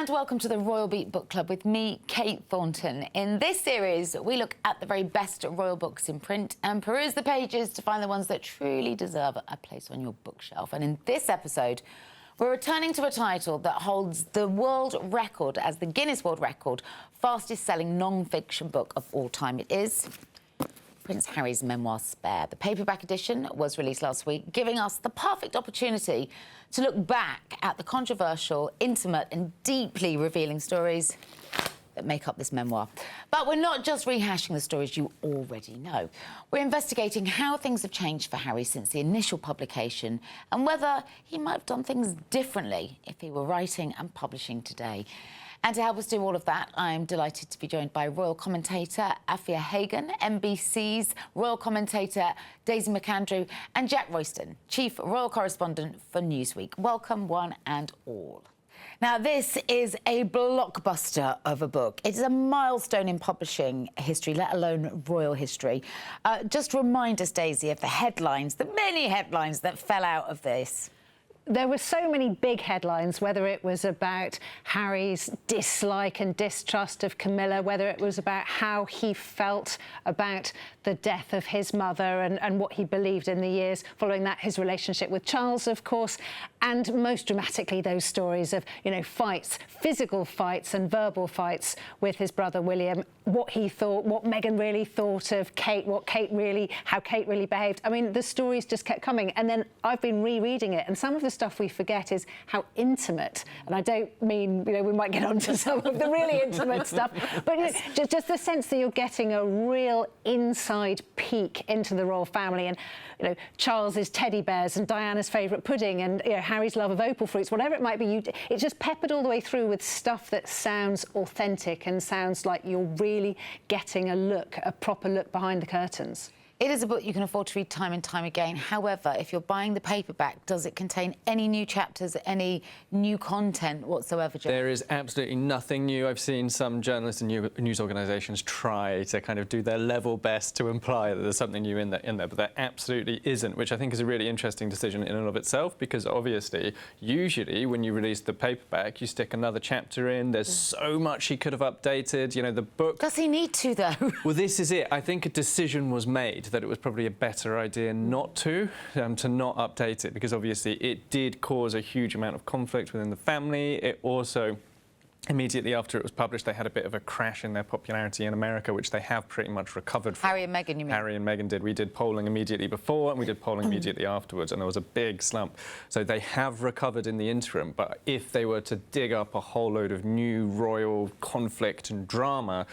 and welcome to the Royal Beat Book Club with me, Kate Thornton. In this series, we look at the very best royal books in print and peruse the pages to find the ones that truly deserve a place on your bookshelf. And in this episode, we're returning to a title that holds the world record as the Guinness World Record fastest-selling non-fiction book of all time. It is Prince Harry's memoir, Spare. The paperback edition was released last week, giving us the perfect opportunity to look back at the controversial, intimate and deeply revealing stories that make up this memoir. But we're not just rehashing the stories you already know. We're investigating how things have changed for Harry since the initial publication and whether he might have done things differently if he were writing and publishing today. And to help us do all of that, I'm delighted to be joined by royal commentator Afua Hagan, NBC's royal commentator Daisy McAndrew, and Jack Royston, chief royal correspondent for Newsweek. Welcome, one and all. Now, this is a blockbuster of a book. It's a milestone in publishing history, let alone royal history. Just remind us, Daisy, of the headlines, the many headlines that fell out of this. There were so many big headlines, whether it was about Harry's dislike and distrust of Camilla, whether it was about how he felt about the death of his mother and what he believed in the years following that, his relationship with Charles, of course, and most dramatically those stories of, you know, fights, physical fights and verbal fights with his brother William, what he thought, what Meghan really thought of Kate, how Kate really behaved. I mean, the stories just kept coming. And then I've been rereading it, and some of the stuff we forget is how intimate, and I don't mean, you know, we might get onto some of the really intimate stuff, but you know, just the sense that you're getting a real inside peek into the royal family, and you know, Charles's teddy bears and Diana's favourite pudding, and you know, Harry's love of opal fruits, whatever it might be. It's just peppered all the way through with stuff that sounds authentic and sounds like you're really getting a proper look behind the curtains. It is a book you can afford to read time and time again. However, if you're buying the paperback, does it contain any new chapters, any new content whatsoever, Jack? There is absolutely nothing new. I've seen some journalists and news organisations try to kind of do their level best to imply that there's something new in there, but there absolutely isn't, which I think is a really interesting decision in and of itself, because obviously, usually when you release the paperback, you stick another chapter in. There's so much he could have updated. You know, the book... Does he need to, though? Well, this is it. I think a decision was made that it was probably a better idea not to not update it, because obviously it did cause a huge amount of conflict within the family. It also, immediately after it was published, they had a bit of a crash in their popularity in America, which they have pretty much recovered from. Harry and Meghan, you mean? Harry and Meghan did. We did polling immediately before and we did polling immediately afterwards, and there was a big slump. So they have recovered in the interim, but if they were to dig up a whole load of new royal conflict and drama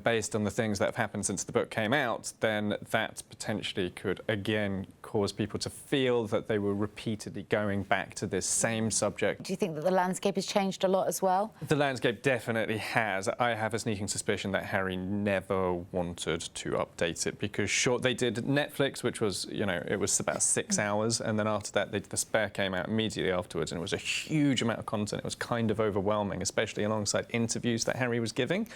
based on the things that have happened since the book came out, then that potentially could, again, cause people to feel that they were repeatedly going back to this same subject. Do you think that the landscape has changed a lot as well? The landscape definitely has. I have a sneaking suspicion that Harry never wanted to update it, because they did Netflix, which was, you know, it was about 6 hours, and then after that, the Spare came out immediately afterwards, and it was a huge amount of content. It was kind of overwhelming, especially alongside interviews that Harry was giving.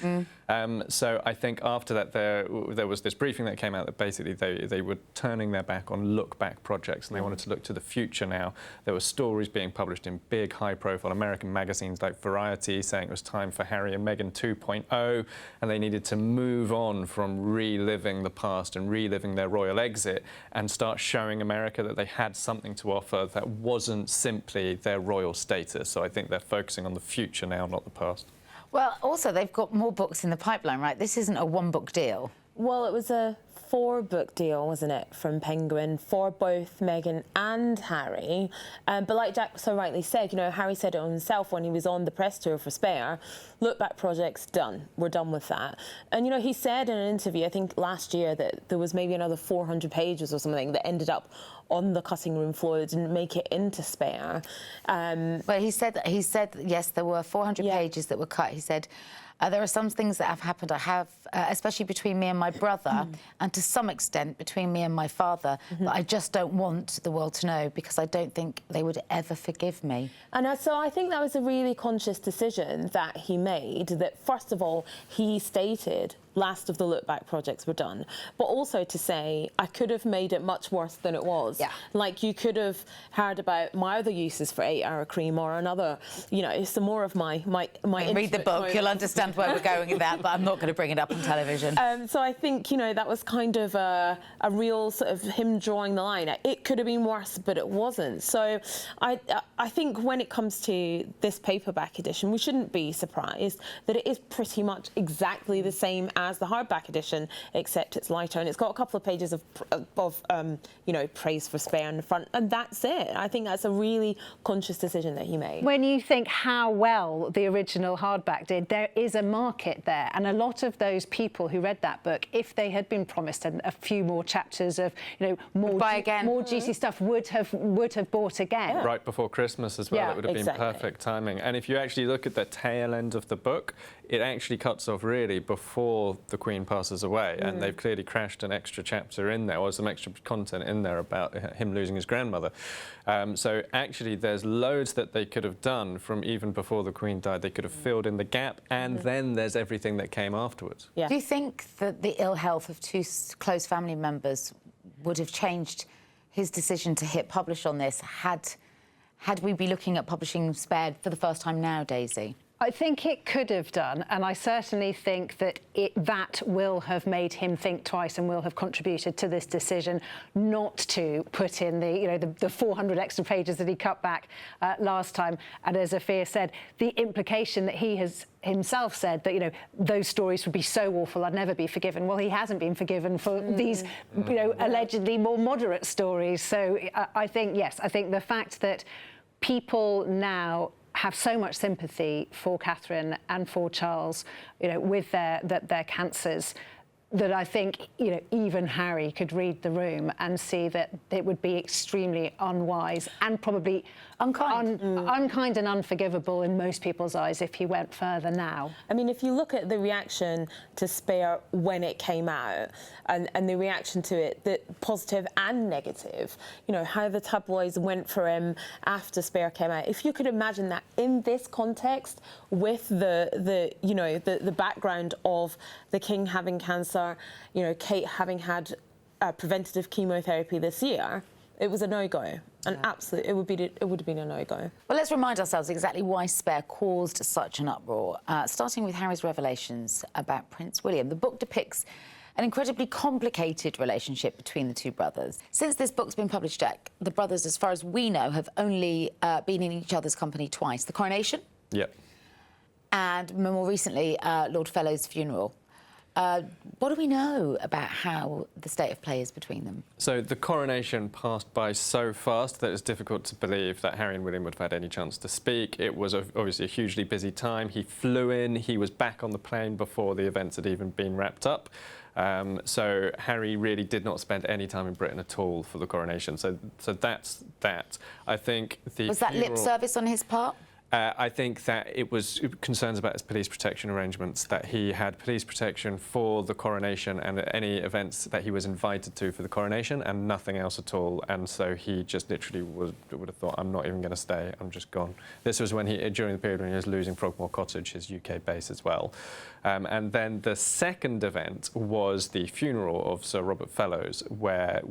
So I think after that, there was this briefing that came out that basically they were turning their back on look-back projects, and they wanted to look to the future now. There were stories being published in big, high-profile American magazines like Variety, saying it was time for Harry and Meghan 2.0, and they needed to move on from reliving the past and reliving their royal exit and start showing America that they had something to offer that wasn't simply their royal status. So I think they're focusing on the future now, not the past. Well, also, they've got more books in the pipeline, right? This isn't a one-book deal. Well, it was a 4-book deal, wasn't it, from Penguin for both Meghan and Harry. But like Jack so rightly said, you know, Harry said it himself when he was on the press tour for Spare, look-back projects done. We're done with that. And, you know, he said in an interview, I think last year, that there was maybe another 400 pages or something that ended up on the cutting room floor that didn't make it into Spare. But he said, yes, there were 400 pages that were cut. He said, there are some things that have happened, especially between me and my brother, and and to some extent between me and my father, that I just don't want the world to know because I don't think they would ever forgive me. And so I think that was a really conscious decision that he made, that first of all, he stated last of the look back projects were done, but also to say I could have made it much worse than it was. Yeah. Like you could have heard about my other uses for 8 Hour Cream or another, you know, some more of my Read the book, you'll understand where we're going with that, but I'm not going to bring it up on television. So I think, you know, that was kind of a real sort of him drawing the line. It could have been worse, but it wasn't. So I think when it comes to this paperback edition, we shouldn't be surprised that it is pretty much exactly the same as the hardback edition, except it's lighter, and it's got a couple of pages of you know, praise for Spare in the front, and that's it. I think that's a really conscious decision that he made. When you think how well the original hardback did, there is a market there, and a lot of those people who read that book, if they had been promised a few more chapters of, you know, more juicy stuff, would have bought again. Yeah. Right before Christmas as well, Yeah, it would have been perfect timing. And if you actually look at the tail end of the book, it actually cuts off really before the Queen passes away, and they've clearly crashed an extra chapter in there, or some extra content in there about him losing his grandmother. So actually there's loads that they could have done from even before the Queen died. They could have filled in the gap, and then there's everything that came afterwards. Yeah. Do you think that the ill health of two close family members would have changed his decision to hit publish on this had we be looking at publishing Spared for the first time now, Daisy? I think it could have done, and I certainly think that that will have made him think twice and will have contributed to this decision not to put in the 400 extra pages that he cut back last time. And as Afua said, the implication that he has himself said that, you know, those stories would be so awful, I'd never be forgiven. Well, he hasn't been forgiven for these, you know, allegedly more moderate stories. So I think, yes, I think the fact that people now have so much sympathy for Catherine and for Charles, you know, with their cancers, that I think, you know, even Harry could read the room and see that it would be extremely unwise and probably unkind and unforgivable in most people's eyes if he went further now. I mean, if you look at the reaction to Spare when it came out, and the reaction to it, the positive and negative, you know, how the tabloids went for him after Spare came out. If you could imagine that in this context, with the background of the King having cancer, you know, Kate having had preventative chemotherapy this year, it was a no-go. An absolute, it would have been a no-go. Well, let's remind ourselves exactly why Spare caused such an uproar, starting with Harry's revelations about Prince William. The book depicts an incredibly complicated relationship between the two brothers. Since this book's been published, Jack, the brothers, as far as we know, have only been in each other's company twice. The coronation. Yep. And more recently, Lord Fellow's funeral. What do we know about how the state of play is between them? So the coronation passed by so fast that it's difficult to believe that Harry and William would have had any chance to speak. It was obviously a hugely busy time. He flew in, he was back on the plane before the events had even been wrapped up. So Harry really did not spend any time in Britain at all for the coronation. So that's that. I think the Was that lip service on his part? I think that it was concerns about his police protection arrangements, that he had police protection for the coronation and any events that he was invited to for the coronation and nothing else at all. And so he just literally would have thought, I'm not even going to stay, I'm just gone. This was when during the period when he was losing Frogmore Cottage, his UK base as well. And then the second event was the funeral of Sir Robert Fellowes, where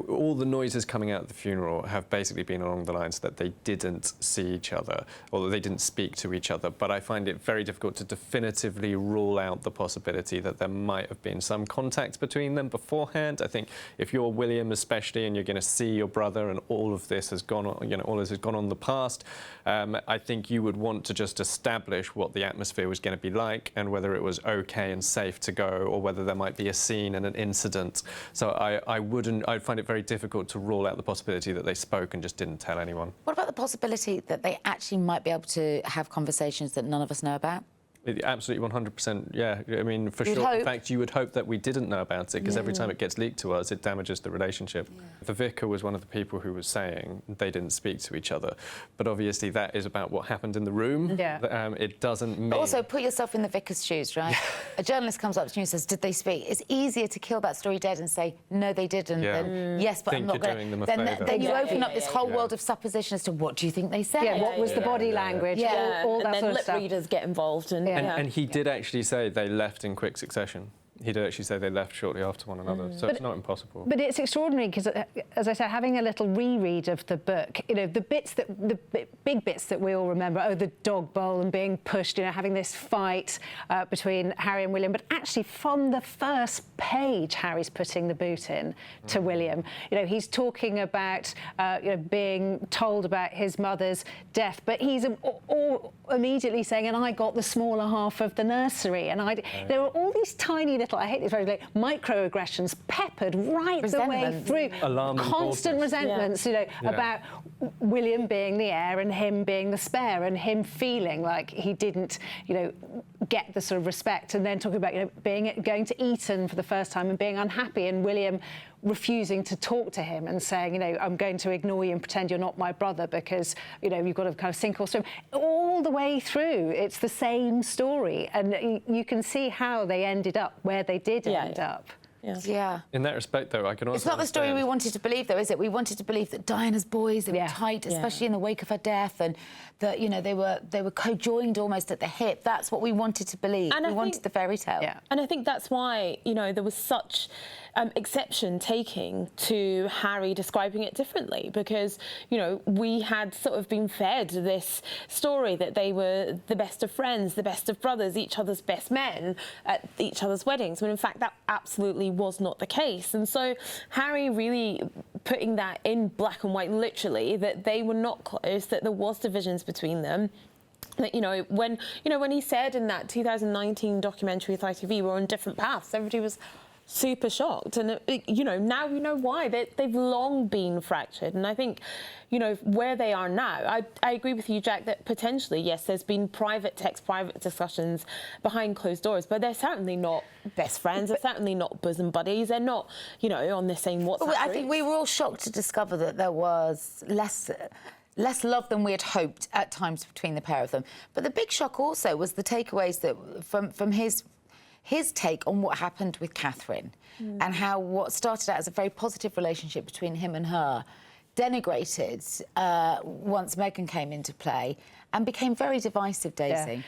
all the noises coming out of the funeral have basically been along the lines that they didn't see each other, or that they didn't speak to each other. But I find it very difficult to definitively rule out the possibility that there might have been some contact between them beforehand. I think if you're William especially, and you're going to see your brother, and all of this has gone on, you know, all this has gone on in the past, I think you would want to just establish what the atmosphere was going to be like, and whether it was okay and safe to go, or whether there might be a scene and an incident. So I'd find it very difficult to rule out the possibility that they spoke and just didn't tell anyone. What about the possibility that they actually might be able to have conversations that none of us know about? Absolutely, 100%. Yeah, I mean, for You'd sure. hope. In fact, you would hope that we didn't know about it, because every time it gets leaked to us, it damages the relationship. Yeah. The vicar was one of the people who was saying they didn't speak to each other, but obviously that is about what happened in the room. Yeah. It doesn't mean. But also, put yourself in the vicar's shoes, right? A journalist comes up to you and says, "Did they speak?" It's easier to kill that story dead and say, "No, they didn't." Than, yes, but I'm not going to. Then you open up this whole world of supposition as to what do you think they said? Yeah, what was the body language? Yeah. All that and then sort of lip stuff. readers get involved. And he did actually say they left in quick succession. He did actually say they left shortly after one another, so it's not impossible. But it's extraordinary because, as I said, having a little reread of the book, you know, the big bits that we all remember, the dog bowl and being pushed, you know, having this fight between Harry and William, but actually from the first page, Harry's putting the boot in to William. You know, he's talking about, you know, being told about his mother's death, but he's all immediately saying, and I got the smaller half of the nursery, and there are all these tiny little, I hate this very, like, microaggressions peppered right the way through. Alarming constant resentments, you know, about William being the heir and him being the spare, and him feeling like he didn't, you know, get the sort of respect, and then talking about, you know, going to Eton for the first time and being unhappy, and William refusing to talk to him and saying, you know, I'm going to ignore you and pretend you're not my brother because, you know, you've got to kind of sink or swim. All the way through, it's the same story, and you can see how they ended up where they did end up. Yeah. In that respect, though, I can also. It's not the story we wanted to believe, though, is it? We wanted to believe that Diana's boys, they were tight, especially in the wake of her death, and that, you know, they were co-joined almost at the hip. That's what we wanted to believe. And we wanted the fairy tale. Yeah. And I think that's why, you know, there was such exception taking to Harry describing it differently, because, you know, we had sort of been fed this story that they were the best of friends, the best of brothers, each other's best men at each other's weddings, when in fact that absolutely was not the case. And so Harry really putting that in black and white, literally, that they were not close, that there was divisions between them. That, you know, when he said in that 2019 documentary with ITV, we're on different paths, everybody was super shocked. And, you know, now we know why. They've long been fractured. And I think, you know, where they are now, I agree with you, Jack, that potentially, yes, there's been private texts, private discussions behind closed doors, but they're certainly not best friends. They're certainly not bosom buddies. They're not, you know, on the same WhatsApp groups. I think we were all shocked to discover that there was less love than we had hoped at times between the pair of them. But the big shock also was the takeaways that from his take on what happened with Catherine and how what started out as a very positive relationship between him and her denigrated once Meghan came into play and became very divisive, Daisy.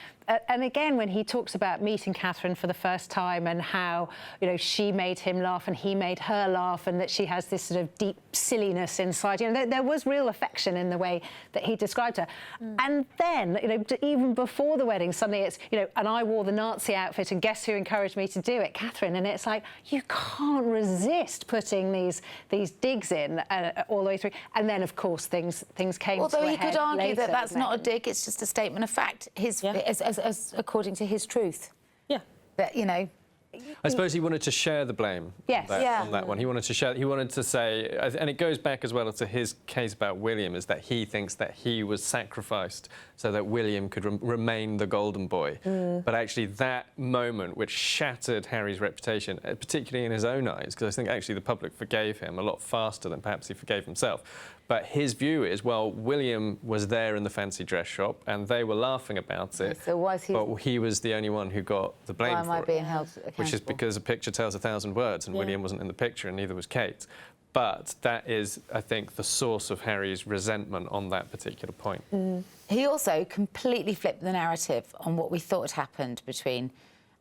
And again, when he talks about meeting Catherine for the first time and how, you know, she made him laugh and he made her laugh, and that she has this sort of deep silliness inside, you know, there was real affection in the way that he described her. And then, you know, even before the wedding, suddenly it's, you know, and I wore the Nazi outfit and guess who encouraged me to do it? Catherine. And it's like, you can't resist putting these digs in all the way through. And then, of course, things came Although to a he head could argue later, that that's not a dig, it's just a statement of fact, as according to his truth. Yeah. That, you know... I suppose he wanted to share the blame on that one. He wanted to say, and it goes back as well to his case about William, is that he thinks that he was sacrificed so that William could remain the golden boy. But actually that moment, which shattered Harry's reputation, particularly in his own eyes, because I think actually the public forgave him a lot faster than perhaps he forgave himself. But his view is, well, William was there in the fancy dress shop and they were laughing about it. So why is he... But he was the only one who got the blame for it. Why am I being held accountable? Which is because a picture tells 1,000 words, and William wasn't in the picture, and neither was Kate. But that is, I think, the source of Harry's resentment on that particular point. He also completely flipped the narrative on what we thought had happened between...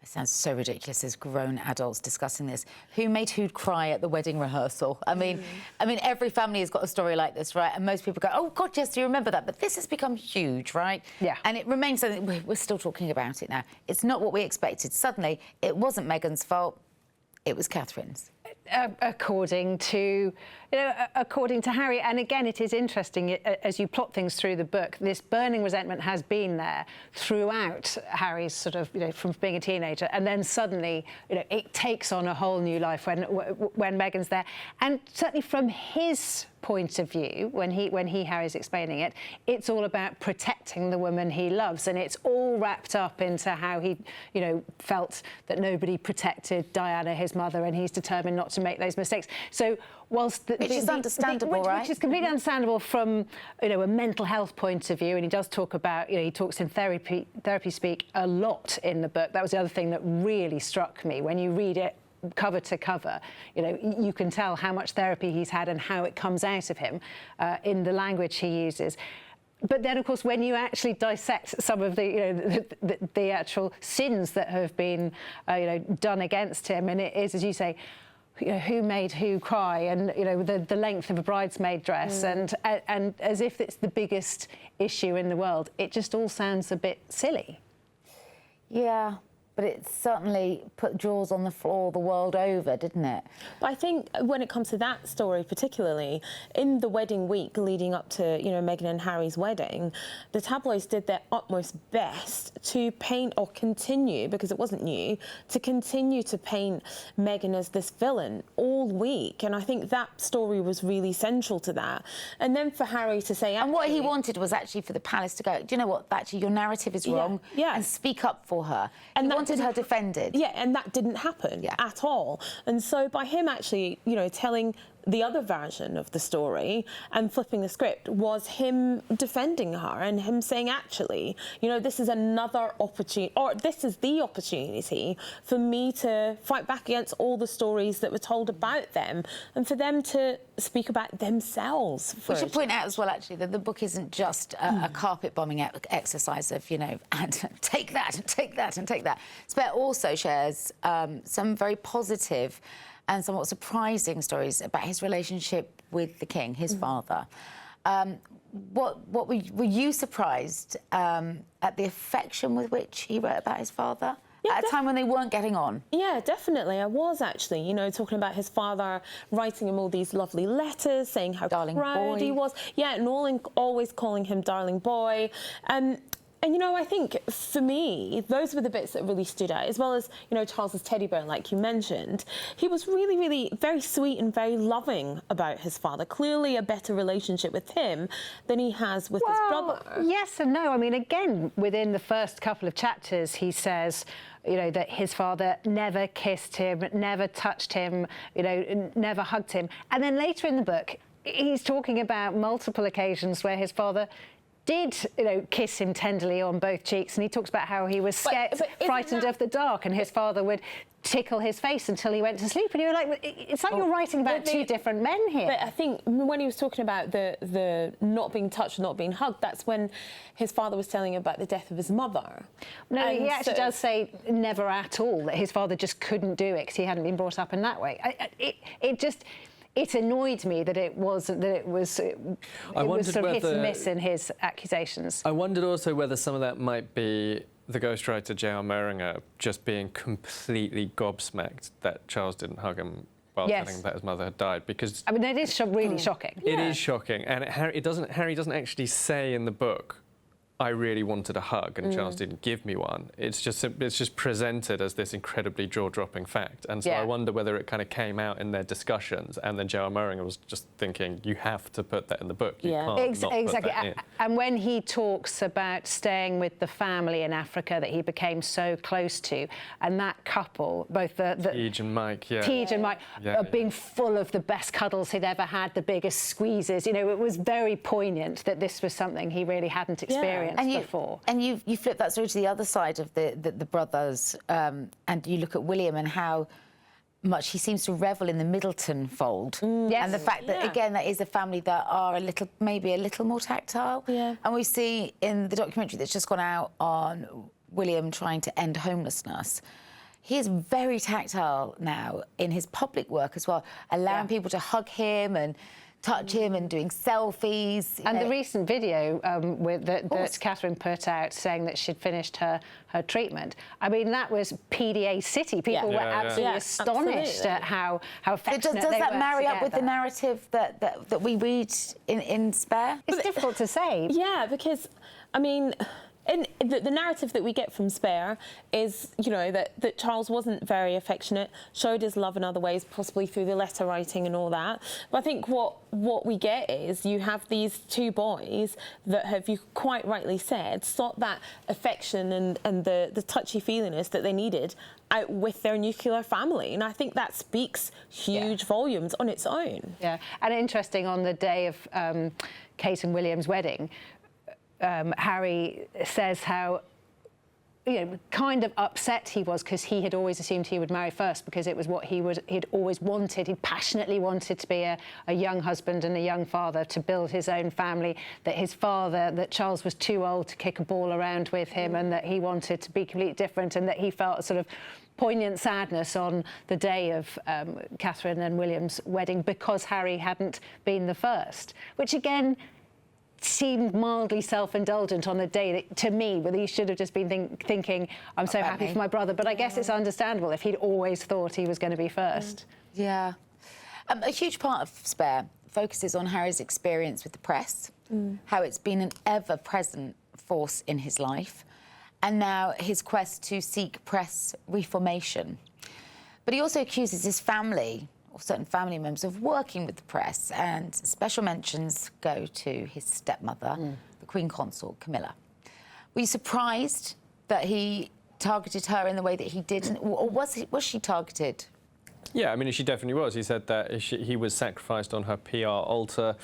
It sounds so ridiculous as grown adults discussing this. Who made who cry at the wedding rehearsal? I mean, every family has got a story like this, right? And most people go, oh, God, yes, do you remember that? But this has become huge, right? Yeah. And it remains something, we're still talking about it now. It's not what we expected. Suddenly, it wasn't Meghan's fault, it was Catherine's. According to Harry. And again, it is interesting, as you plot things through the book, this burning resentment has been there throughout Harry's sort of, you know, from being a teenager, and then suddenly, you know, it takes on a whole new life when Meghan's there. And certainly from his point of view, when Harry's explaining it, it's all about protecting the woman he loves, and it's all wrapped up into how he, you know, felt that nobody protected Diana, his mother, and he's determined not to make those mistakes. So which is understandable, right? Which is completely understandable from, you know, a mental health point of view, and he does talk about, you know, he talks in therapy speak a lot in the book. That was the other thing that really struck me when you read it cover to cover. You know, you can tell how much therapy he's had and how it comes out of him in the language he uses. But then, of course, when you actually dissect some of the, you know, the actual sins that have been, you know, done against him, and it is, as you say, you know, who made who cry, and, you know, the length of a bridesmaid dress, and as if it's the biggest issue in the world, it just all sounds a bit silly. Yeah, but it certainly put jaws on the floor the world over, didn't it? But I think when it comes to that story particularly, in the wedding week leading up to, you know, Meghan and Harry's wedding, the tabloids did their utmost best to paint, or continue, because it wasn't new, to continue to paint Meghan as this villain all week. And I think that story was really central to that. And then for Harry to say... And what he wanted was actually for the palace to go, do you know what, actually your narrative is wrong, and speak up for her. And he wanted her defended. Yeah, and that didn't happen at all. And so by him actually, you know, telling the other version of the story and flipping the script was him defending her and him saying, actually, you know, this is another opportunity, or this is the opportunity for me to fight back against all the stories that were told about them, and for them to speak about themselves. We should point out as well, actually, that the book isn't just a carpet bombing exercise of, you know, and take that and take that and take that. Spare also shares some very positive and somewhat surprising stories about his relationship with the king, his father. Were you surprised at the affection with which he wrote about his father? Yeah, at a time when they weren't getting on? Yeah, definitely. I was actually, you know, talking about his father writing him all these lovely letters, saying how proud he was. Yeah, and always calling him darling boy. And, you know, I think for me, those were the bits that really stood out, as well as, you know, Charles's teddy bear, like you mentioned. He was really, really very sweet and very loving about his father. Clearly a better relationship with him than he has with his brother. Yes and no. I mean, again, within the first couple of chapters, he says, you know, that his father never kissed him, never touched him, you know, never hugged him. And then later in the book, he's talking about multiple occasions where his father did, you know, kiss him tenderly on both cheeks, and he talks about how he was scared, frightened of the dark, and his father would tickle his face until he went to sleep. And you were like, it's like you're writing about two different men here. But I think when he was talking about the not being touched, not being hugged, that's when his father was telling him about the death of his mother. No, he actually does say never at all, that his father just couldn't do it because he hadn't been brought up in that way. It annoyed me that it was sort of hit and miss in his accusations. I wondered also whether some of that might be the ghostwriter J.R. Moehringer just being completely gobsmacked that Charles didn't hug him while telling him that his mother had died, because I mean, it is really shocking. It is shocking, and Harry doesn't actually say in the book, I really wanted a hug and Charles didn't give me one. It's just presented as this incredibly jaw-dropping fact. And so I wonder whether it kind of came out in their discussions, and then J.R. Moehringer was just thinking, you have to put that in the book. You can't not exactly. Put that in. And when he talks about staying with the family in Africa that he became so close to, and that couple, both the Tej and Mike, being full of the best cuddles he'd ever had, the biggest squeezes, you know, it was very poignant that this was something he really hadn't experienced. And you flip that story to the other side of the brothers, and you look at William and how much he seems to revel in the Middleton fold, and the fact that again that is a family that are maybe a little more tactile. And we see in the documentary that's just gone out on William trying to end homelessness. He is very tactile now in his public work as well, allowing people to hug him and touch him and doing selfies. And the recent video that Catherine put out saying that she'd finished her treatment, I mean, that was PDA City. People were absolutely astonished at how affectionate they were. Does that marry up with the narrative that we read in Spare? It's difficult to say. Yeah, because, I mean, And the narrative that we get from Spare is, you know, that Charles wasn't very affectionate, showed his love in other ways, possibly through the letter writing and all that. But I think what we get is you have these two boys that have, you quite rightly said, sought that affection and the touchy-feeliness that they needed out with their nuclear family. And I think that speaks huge volumes on its own. Yeah, and interesting, on the day of Kate and William's wedding, Harry says how, you know, kind of upset he was because he had always assumed he would marry first because it was what he'd always wanted. He passionately wanted to be a young husband and a young father, to build his own family, that Charles was too old to kick a ball around with him, and that he wanted to be completely different, and that he felt a sort of poignant sadness on the day of Catherine and William's wedding because Harry hadn't been the first, which again seemed mildly self-indulgent on the day that, to me, whether he should have just been thinking, I'm so happy for my brother. But I guess it's understandable if he'd always thought he was going to be first. Yeah. A huge part of Spare focuses on Harry's experience with the press, how it's been an ever-present force in his life, and now his quest to seek press reformation. But he also accuses his family, or certain family members, of working with the press, and special mentions go to his stepmother, the Queen Consort, Camilla. Were you surprised that he targeted her in the way that he did, or was she targeted? Yeah, I mean, she definitely was. He said that he was sacrificed on her PR altar.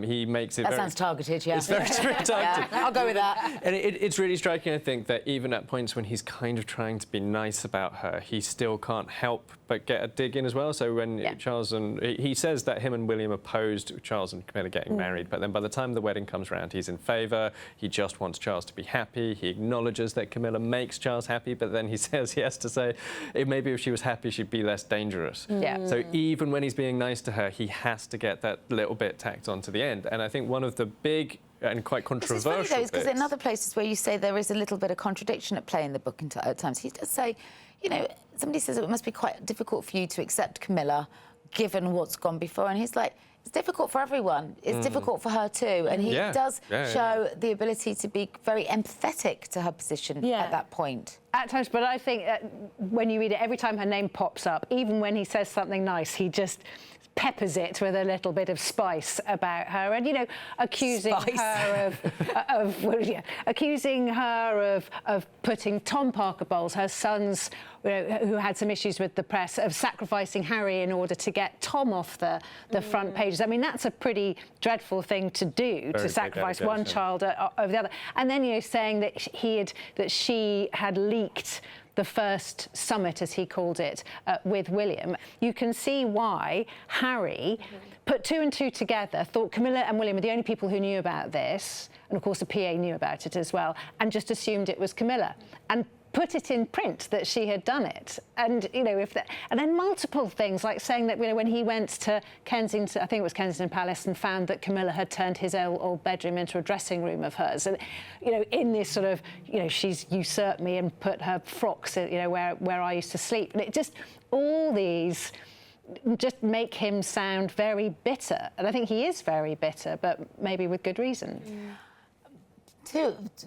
He makes it That sounds targeted, yeah. It's very targeted. Yeah, I'll go with that. And it's really striking, I think, that even at points when he's kind of trying to be nice about her, he still can't help but get a dig in as well. So when Charles and... He says that him and William opposed Charles and Camilla getting married, but then by the time the wedding comes around, he's in favour. He just wants Charles to be happy. He acknowledges that Camilla makes Charles happy, but then he says he has to say, maybe if she was happy, she'd be less dangerous. Yeah. So even when he's being nice to her, he has to get that little bit tacked on to the end. And I think one of the big and quite controversial This is funny, though, because bits... in other places where you say there is a little bit of contradiction at play in the book at times, he does say, you know, somebody says it must be quite difficult for you to accept Camilla, given what's gone before. And he's like, it's difficult for everyone. It's difficult for her too. And he does show the ability to be very empathetic to her position at that point. At times, but I think when you read it, every time her name pops up, even when he says something nice, he just peppers it with a little bit of spice about her, and, you know, accusing her of putting Tom Parker Bowles, her son's, you know, who had some issues with the press, of sacrificing Harry in order to get Tom off the front pages. I mean, that's a pretty dreadful thing to do, to sacrifice one child over the other. And then, you know, saying that she had leaked the first summit, as he called it, with William. You can see why Harry put two and two together, thought Camilla and William were the only people who knew about this, and of course the PA knew about it as well, and just assumed it was Camilla, and put it in print that she had done it. And, you know, and then multiple things, like saying that, you know, when he went to Kensington, I think it was Kensington Palace, and found that Camilla had turned his old bedroom into a dressing room of hers. And, you know, in this sort of, you know, she's usurped me and put her frocks, you know, where I used to sleep. And it just, all these just make him sound very bitter. And I think he is very bitter, but maybe with good reason.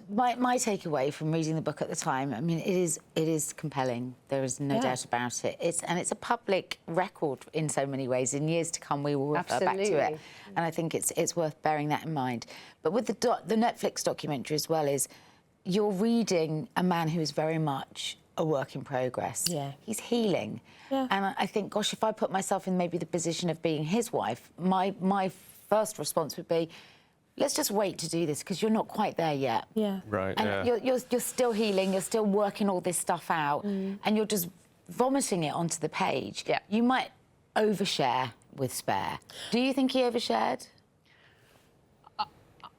My takeaway from reading the book at the time, I mean, it is compelling. There is no doubt about it. It's a public record in so many ways. In years to come, we will refer back to it, and I think it's worth bearing that in mind. But with the Netflix documentary as well, is you're reading a man who is very much a work in progress. Yeah, he's healing, and I think, gosh, if I put myself in maybe the position of being his wife, my first response would be, let's just wait to do this, because you're not quite there yet. Yeah. Right, and you're still healing, you're still working all this stuff out, and you're just vomiting it onto the page. Yeah. You might overshare with Spare. Do you think he overshared?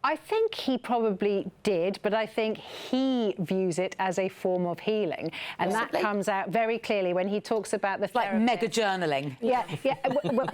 I think he probably did, but I think he views it as a form of healing. And that comes out very clearly when he talks about the therapist. Like mega journaling. Yeah.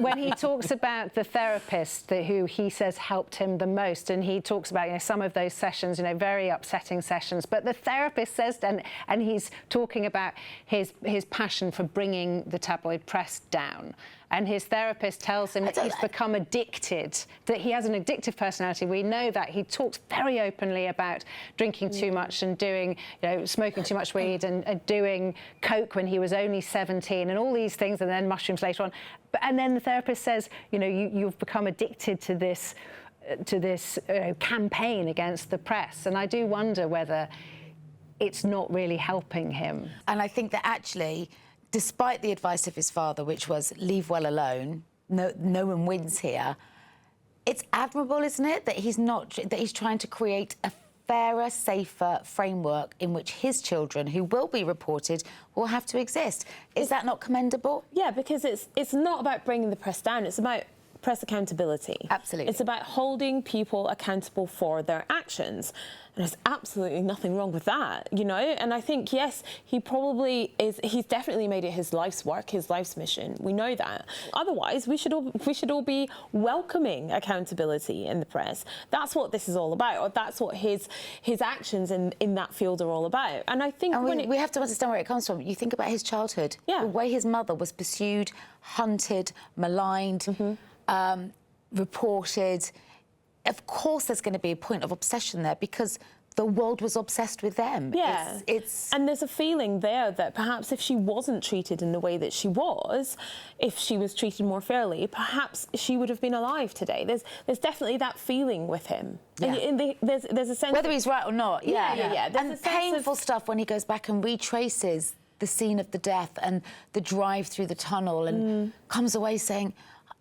When he talks about the therapist who he says helped him the most, and he talks about, you know, some of those sessions, you know, very upsetting sessions, but the therapist says, and he's talking about his passion for bringing the tabloid press down. and his therapist tells him that he's become addicted, that he has an addictive personality. We know that. He talks very openly about drinking too much and doing, smoking too much weed and doing coke when he was only 17 and all these things, and then mushrooms later on. And then the therapist says, you've become addicted to this campaign against the press. And I do wonder whether it's not really helping him. And I think that actually, despite the advice of his father, which was leave well alone, no one wins here, it's admirable, isn't it, that he's trying to create a fairer, safer framework in which his children, who will be reported, will have to exist. Is that not commendable? Yeah, because it's not about bringing the press down, it's about press accountability. Absolutely. It's about holding people accountable for their actions. And there's absolutely nothing wrong with that, And I think, yes, he's definitely made it his life's work, his life's mission. We know that. Otherwise, we should all be welcoming accountability in the press. That's what this is all about, or that's what his actions in that field are all about. And I think we have to understand where it comes from. You think about his childhood, the way his mother was pursued, hunted, maligned, reported. Of course there's going to be a point of obsession there because the world was obsessed with them. Yeah. And there's a feeling there that perhaps if she wasn't treated in the way that she was, if she was treated more fairly, perhaps she would have been alive today. There's definitely that feeling with him. Yeah. And there's a sense whether he's right or not. Yeah. And painful stuff when he goes back and retraces the scene of the death and the drive through the tunnel and comes away saying,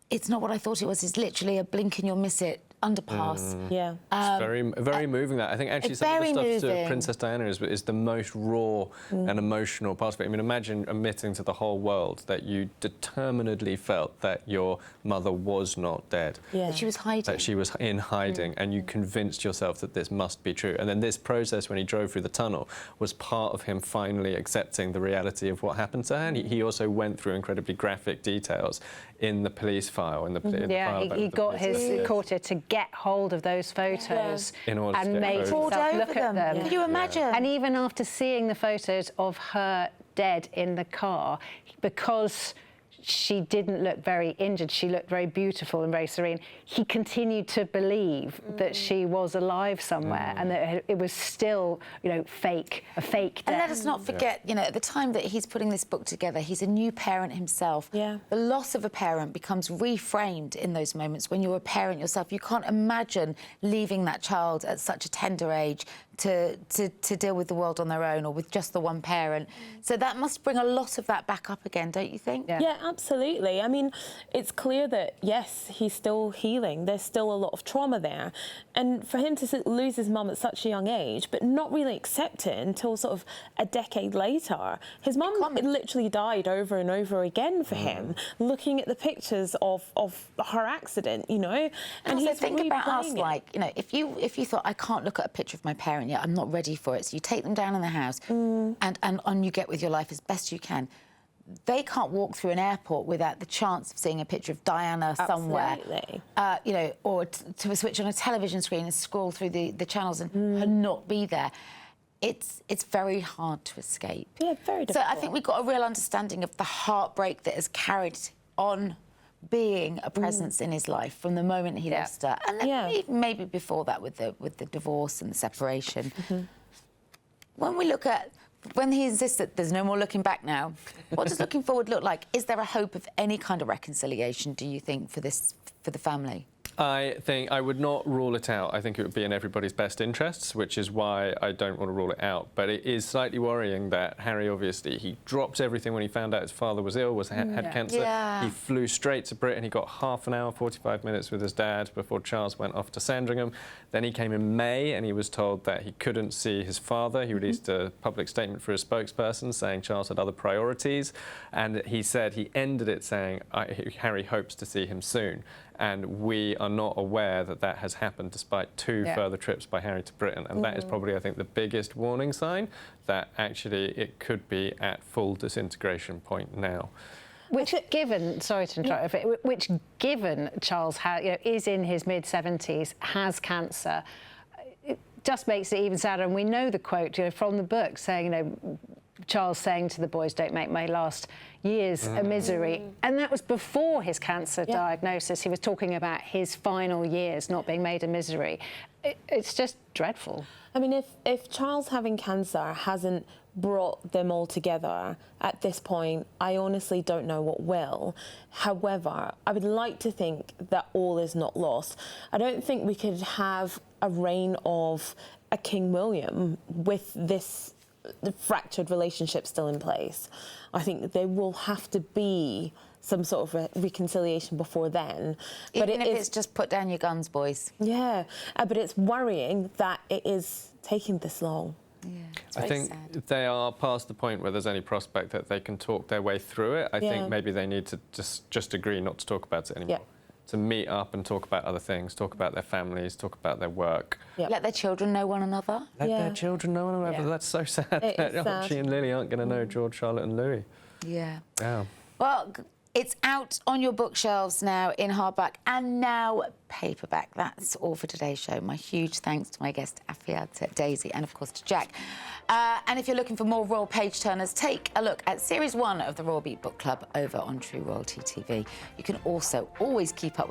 it's not what I thought it was. It's literally a blink and you'll miss it underpass. Yeah. It's very moving, that. I think actually some of the stuff to Princess Diana is the most raw and emotional part of it. I mean, imagine admitting to the whole world that you determinedly felt that your mother was not dead. Yeah. That she was hiding. That she was in hiding, and you convinced yourself that this must be true. And then this process, when he drove through the tunnel, was part of him finally accepting the reality of what happened to her. And he also went through incredibly graphic details in the police file. He got his reporter to get hold of those photos and make himself look at them. Could you imagine? And even after seeing the photos of her dead in the car, because she didn't look very injured, she looked very beautiful and very serene, he continued to believe that she was alive somewhere and that it was still, a fake death. And let us not forget, at the time that he's putting this book together, he's a new parent himself. Yeah. The loss of a parent becomes reframed in those moments when you're a parent yourself. You can't imagine leaving that child at such a tender age to deal with the world on their own or with just the one parent. So that must bring a lot of that back up again, don't you think? Yeah, absolutely. I mean, it's clear that, yes, he's still healing. There's still a lot of trauma there. And for him to lose his mum at such a young age, but not really accept it until sort of a decade later. His mum literally died over and over again for him, looking at the pictures of her accident, And also think about us, if you thought, I can't look at a picture of my parent yet, I'm not ready for it, so you take them down in the house and on you get with your life as best you can. They can't walk through an airport without the chance of seeing a picture of Diana somewhere. Or to switch on a television screen and scroll through the channels and her not be there. It's very hard to escape. Yeah, very difficult. So I think we've got a real understanding of the heartbreak that has carried on being a presence in his life from the moment he lost her, and then even maybe before that with the divorce and the separation. When he insists that there's no more looking back now, what does looking forward look like? Is there a hope of any kind of reconciliation, do you think, for the family? I think I would not rule it out. I think it would be in everybody's best interests, which is why I don't want to rule it out. But it is slightly worrying that Harry, obviously, he dropped everything when he found out his father was ill, had cancer. Yeah. He flew straight to Britain. He got half an hour, 45 minutes with his dad before Charles went off to Sandringham. Then he came in May and he was told that he couldn't see his father. He released a public statement for his spokesperson saying Charles had other priorities. And he said, he ended it saying, Harry hopes to see him soon. And we are not aware that that has happened despite two further trips by Harry to Britain. And that is probably, I think, the biggest warning sign that actually it could be at full disintegration point now. Which, given, sorry to interrupt, which given Charles is in his mid-70s, has cancer, it just makes it even sadder. And we know the quote from the book saying, Charles saying to the boys, don't make my last years a misery. And that was before his cancer diagnosis. He was talking about his final years not being made a misery. It's just dreadful. I mean, if Charles having cancer hasn't brought them all together at this point, I honestly don't know what will. However, I would like to think that all is not lost. I don't think we could have a reign of a King William with this fractured relationship still in place. I think there will have to be some sort of reconciliation before then. Even if it's just put down your guns, boys. Yeah, but it's worrying that it is taking this long. Yeah, it's I very think sad. they are past the point where there's any prospect that they can talk their way through it. I think maybe they need to just agree not to talk about it anymore. To meet up and talk about other things, talk about their families, talk about their work. Let their children know one another. Let their children know one another. That's so sad that Archie and Lily aren't going to know George, Charlotte and Louis. Yeah. Yeah. Well, it's out on your bookshelves now in hardback and now paperback. That's all for today's show. My huge thanks to my guest, Afua, to Daisy, and of course to Jack. And if you're looking for more Royal Page Turners, take a look at Series 1 of the Royal Beat Book Club over on True Royalty TV. You can also always keep up